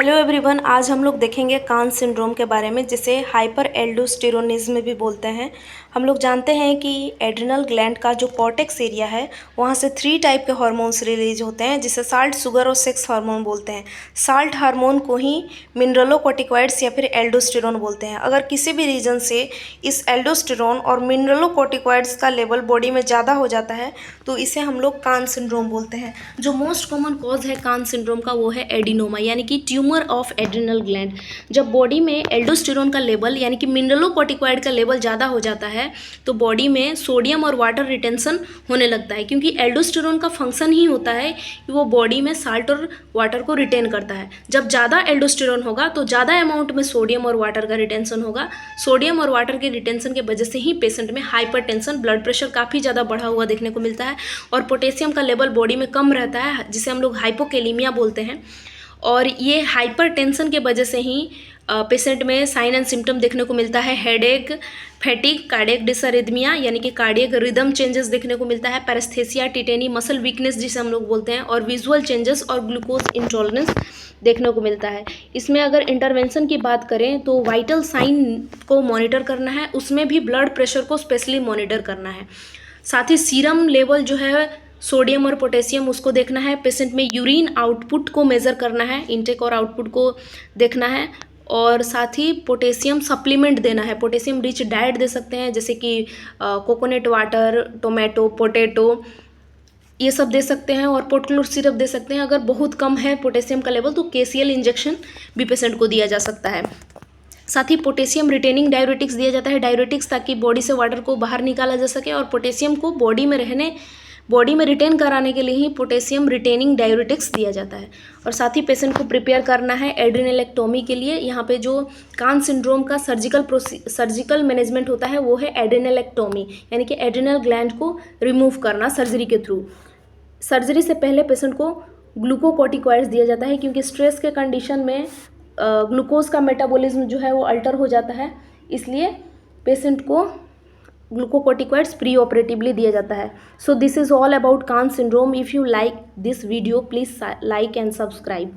Hello everyone, आज हम लोग देखेंगे कान सिंड्रोम के बारे में, जिसे हाइपर एल्डोस्टेरोनिज्म भी बोलते हैं। हम लोग जानते हैं कि एड्रिनल ग्लैंड का जो कॉर्टेक्स एरिया है वहाँ से 3 टाइप के हार्मोन्स रिलीज होते हैं, जिसे साल्ट, शुगर और सेक्स हार्मोन बोलते हैं। साल्ट हार्मोन को ही मिनरलोकॉर्टिकॉइड्स या फिर एल्डोस्टेरोन बोलते हैं। अगर किसी भी रीजन से इस एल्डोस्टेरोन और मिनरलोकॉर्टिकॉइड्स का लेवल बॉडी में ज़्यादा हो जाता है तो इसे हम लोग कान सिंड्रोम बोलते हैं। जो मोस्ट कॉमन कॉज है कान सिंड्रोम का वो है एडिनोमा, यानी कि ट्यूमर ऑफ एड्रिनल ग्लैंड। जब बॉडी में एल्डोस्टेरोन का लेवल यानी कि मिनरलोकॉर्टिकॉइड का लेवल ज़्यादा हो जाता है तो बॉडी में सोडियम और वाटर रिटेंशन होने लगता है, क्योंकि एल्डोस्टेरोन का फंक्शन ही होता है कि वो बॉडी में साल्ट और वाटर को रिटेन करता है। जब ज़्यादा एल्डोस्टेरोन होगा तो ज़्यादा अमाउंट में सोडियम और वाटर का रिटेंशन होगा। सोडियम और वाटर के रिटेंशन की वजह से ही पेशेंट में हाइपरटेंशन, ब्लड प्रेशर काफ़ी ज़्यादा बढ़ा हुआ देखने को मिलता है और पोटेशियम का लेवल बॉडी में कम रहता है, जिसे हम लोग हाइपोकेलीमिया बोलते हैं। और ये हाइपरटेंशन के वजह से ही पेशेंट में साइन एंड सिम्टम देखने को मिलता है। हेडेक, फैटिक, कार्डियक डिसअरिथमिया यानी कि कार्डियक रिदम चेंजेस देखने को मिलता है, पैरेस्थेसिया, टिटेनी, मसल वीकनेस जिसे हम लोग बोलते हैं, और विजुअल चेंजेस और ग्लूकोज इंटॉलरेंस देखने को मिलता है। इसमें अगर इंटरवेंशन की बात करें तो वाइटल साइन को मॉनिटर करना है, उसमें भी ब्लड प्रेशर को स्पेशली मॉनिटर करना है। साथ ही सीरम लेवल जो है सोडियम और पोटेशियम उसको देखना है। पेशेंट में यूरिन आउटपुट को मेज़र करना है, इनटेक और आउटपुट को देखना है, और साथ ही पोटेशियम सप्लीमेंट देना है। पोटेशियम रिच डाइट दे सकते हैं, जैसे कि कोकोनट वाटर, टोमेटो, पोटैटो, ये सब दे सकते हैं, और पोटक्लोर सिरप दे सकते हैं। अगर बहुत कम है पोटेशियम का लेवल तो केसीएल इंजेक्शन भी पेशेंट को दिया जा सकता है। साथ ही पोटेशियम रिटेनिंग डाययूरेटिक्स दिया जाता है, डाययूरेटिक्स ताकि बॉडी से वाटर को बाहर निकाला जा सके, और पोटेशियम को बॉडी में रिटेन कराने के लिए ही पोटेशियम रिटेनिंग डाययूरेटिक्स दिया जाता है। और साथ ही पेशेंट को प्रिपेयर करना है एड्रिनलेक्टोमी के लिए। यहाँ पे जो कान सिंड्रोम का सर्जिकल मैनेजमेंट होता है वो है एड्रिनलेक्टोमी, यानी कि एड्रिनल ग्लैंड को रिमूव करना सर्जरी के थ्रू। सर्जरी से पहले पेशेंट को ग्लूकोकॉर्टिकॉइड्स दिया जाता है, क्योंकि स्ट्रेस के कंडीशन में ग्लूकोज का मेटाबॉलिज्म जो है वो अल्टर हो जाता है, इसलिए पेशेंट को ग्लूकोकॉर्टिकॉइड्स प्री ऑपरेटिवली दिया जाता है। So this is all about Conn syndrome. If you like this video please like and subscribe.